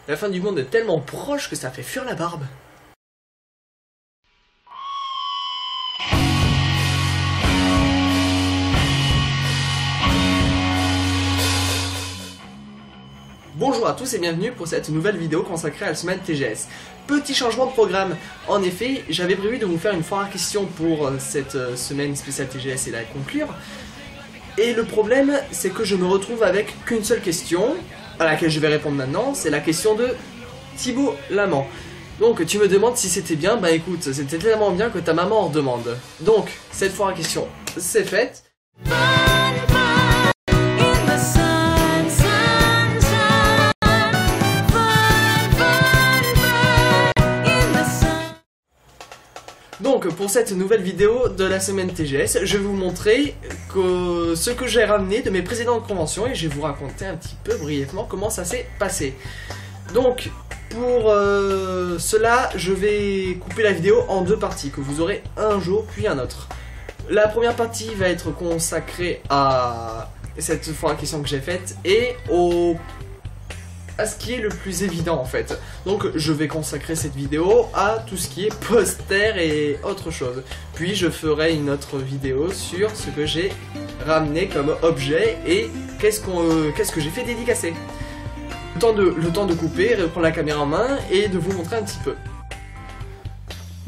La fin du monde est tellement proche que ça fait fuir la barbe. Bonjour à tous et bienvenue pour cette nouvelle vidéo consacrée à la semaine TGS. Petit changement de programme. En effet, j'avais prévu de vous faire une foire à questions pour cette semaine spéciale TGS et la conclure. Et le problème, c'est que je me retrouve avec qu'une seule question, à laquelle je vais répondre maintenant, c'est la question de Thibaut Lamant. Donc tu me demandes si c'était bien, bah écoute, c'était tellement bien que ta maman en redemande. Donc, cette foire à questions, c'est faite. Donc pour cette nouvelle vidéo de la semaine TGS, je vais vous montrer ce que j'ai ramené de mes précédentes conventions et je vais vous raconter un petit peu brièvement comment ça s'est passé. Donc pour cela, je vais couper la vidéo en deux parties que vous aurez un jour puis un autre. La première partie va être consacrée à cette fois la question que j'ai faite et à ce qui est le plus évident en fait. Donc je vais consacrer cette vidéo à tout ce qui est poster et autre chose. Puis je ferai une autre vidéo sur ce que j'ai ramené comme objet et qu'est-ce que j'ai fait dédicacer. Le temps de couper, reprendre la caméra en main et de vous montrer un petit peu.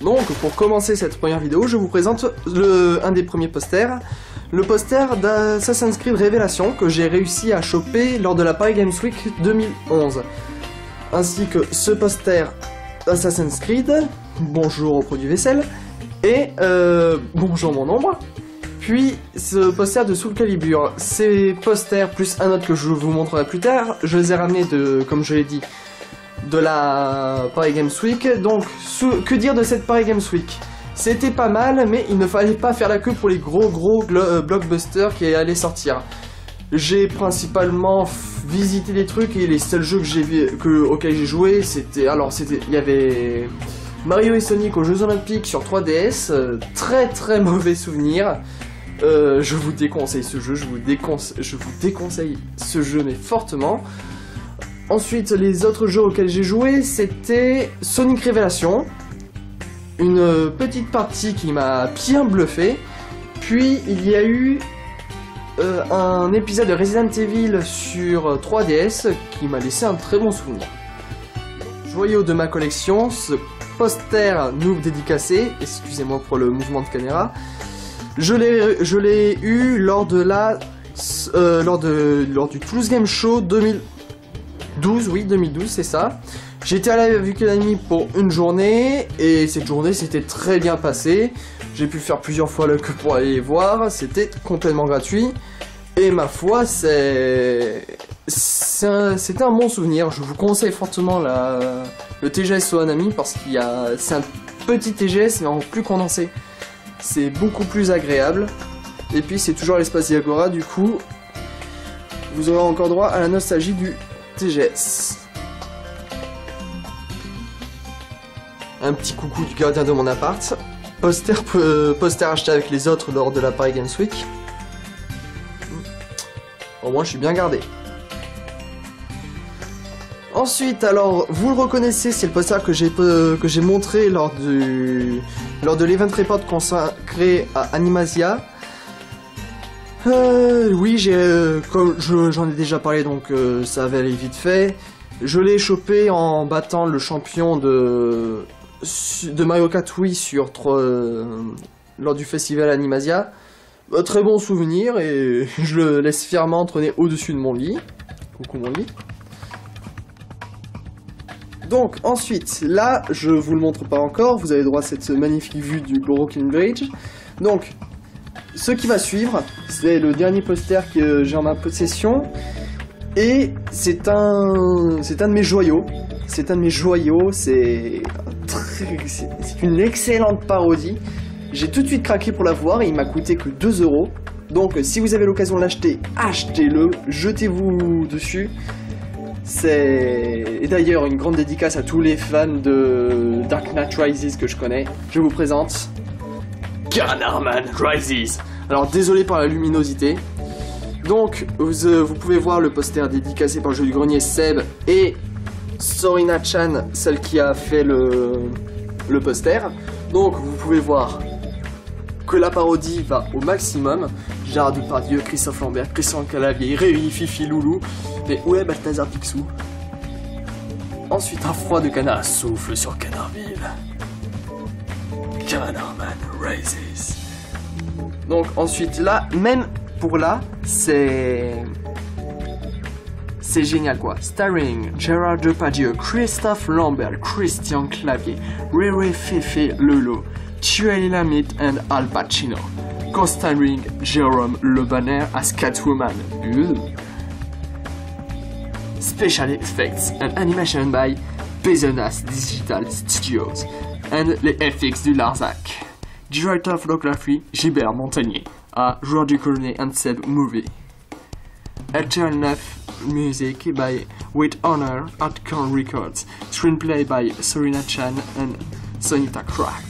Donc pour commencer cette première vidéo, je vous présente un des premiers posters. Le poster d'Assassin's Creed Révélation que j'ai réussi à choper lors de la Paris Games Week 2011. Ainsi que ce poster d'Assassin's Creed, bonjour au produit vaisselle, et bonjour mon ombre. Puis ce poster de Soul Calibur. Ces posters plus un autre que je vous montrerai plus tard, je les ai ramenés comme je l'ai dit, de la Paris Games Week. Donc que dire de cette Paris Games Week? C'était pas mal, mais il ne fallait pas faire la queue pour les gros blockbusters qui allaient sortir. J'ai principalement visité des trucs et les seuls jeux auxquels j'ai joué, il y avait Mario et Sonic aux Jeux Olympiques sur 3DS, très mauvais souvenir. Je vous déconseille ce jeu, je vous déconseille ce jeu mais fortement. Ensuite, les autres jeux auxquels j'ai joué, c'était Sonic Révélation. Une petite partie qui m'a bien bluffé. Puis il y a eu un épisode de Resident Evil sur 3DS qui m'a laissé un très bon souvenir. Joyau de ma collection, ce poster noob dédicacé, excusez-moi pour le mouvement de caméra, je l'ai eu lors du Toulouse Game Show 2012, oui 2012 c'est ça. J'étais à la Academy pour une journée et cette journée s'était très bien passée. J'ai pu faire plusieurs fois la queue pour aller les voir, c'était complètement gratuit. Et ma foi, c'était un bon souvenir. Je vous conseille fortement le TGS Sohanami parce c'est un petit TGS mais en plus condensé. C'est beaucoup plus agréable. Et puis c'est toujours à l'espace Diagora, du coup, vous aurez encore droit à la nostalgie du TGS. Un petit coucou du gardien de mon appart. Poster acheté avec les autres lors de la Paris Games Week. Au moins je suis bien gardé. Ensuite, alors, vous le reconnaissez, c'est le poster que j'ai montré lors de l'event report consacré à Animasia. Oui, j'en ai déjà parlé, donc ça va aller vite fait. Je l'ai chopé en battant le champion de Mario Kart Wii lors du festival Animasia. Très bon souvenir et je le laisse fièrement traîner au-dessus de mon lit. Coucou mon lit. Donc ensuite, là, je vous le montre pas encore, vous avez droit à cette magnifique vue du Brooklyn Bridge. Donc, ce qui va suivre, c'est le dernier poster que j'ai en ma possession. Et c'est un de mes joyaux. C'est une excellente parodie. J'ai tout de suite craqué pour la voir et il m'a coûté que 2 €. Donc si vous avez l'occasion de l'acheter, achetez-le, jetez-vous dessus. Et d'ailleurs une grande dédicace à tous les fans de Dark Knight Rises que je connais. Je vous présente Gunnerman Rises. Alors désolé par la luminosité. Donc vous pouvez voir le poster dédicacé par le jeu du grenier Seb et Sorina Chan, celle qui a fait le poster. Donc vous pouvez voir que la parodie va au maximum. Gérard Depardieu, Christophe Lambert, Christian Calavier, Rémi, Fifi, Loulou. Mais où est Balthazar Picsou? Ensuite, un froid de canard souffle sur Canardville. Canardman Rises. Donc ensuite là, même pour là, c'est génial quoi. Starring Gérard Depardieu, Christophe Lambert, Christian Clavier, Riri, Fifi, Lulu, Thierry Lhermitte and Al Pacino. Co-starring Jérôme Le Banner as Catwoman. Special effects and animation by Pezonas Digital Studios and les FX du Larzac. Director of Photography Gilbert Montagnier à Joueur du Colonel and Seb Movie. Eternal music by With Honor at Corn Records. Screenplay by Sorina Chan and Sonita Clark.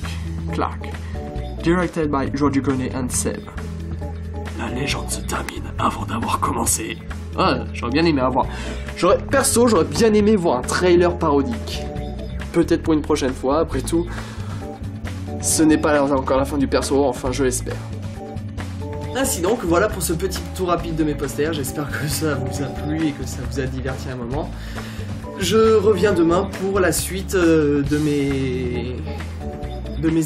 Directed by Joueur du Colonel and Seb. La légende se termine avant d'avoir commencé. Ah, j'aurais bien aimé avoir. J'aurais bien aimé voir un trailer parodique. Peut-être pour une prochaine fois, après tout. Ce n'est pas encore la fin du perso, enfin je l'espère. Ainsi donc, voilà pour ce petit tour rapide de mes posters. J'espère que ça vous a plu et que ça vous a diverti un moment. Je reviens demain pour la suite de mes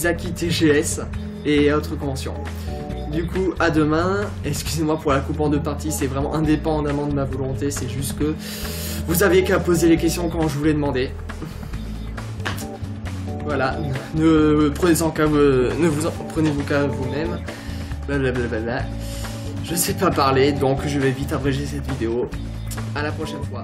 acquis TGS et autres conventions. Du coup, à demain. Excusez-moi pour la coupe en deux parties, c'est vraiment indépendamment de ma volonté, c'est juste que vous avez qu'à poser les questions quand je vous les demandais. Voilà, ne vous en prenez-vous qu'à vous-même. Blablabla. Je sais pas parler, donc je vais vite abréger cette vidéo. À la prochaine fois.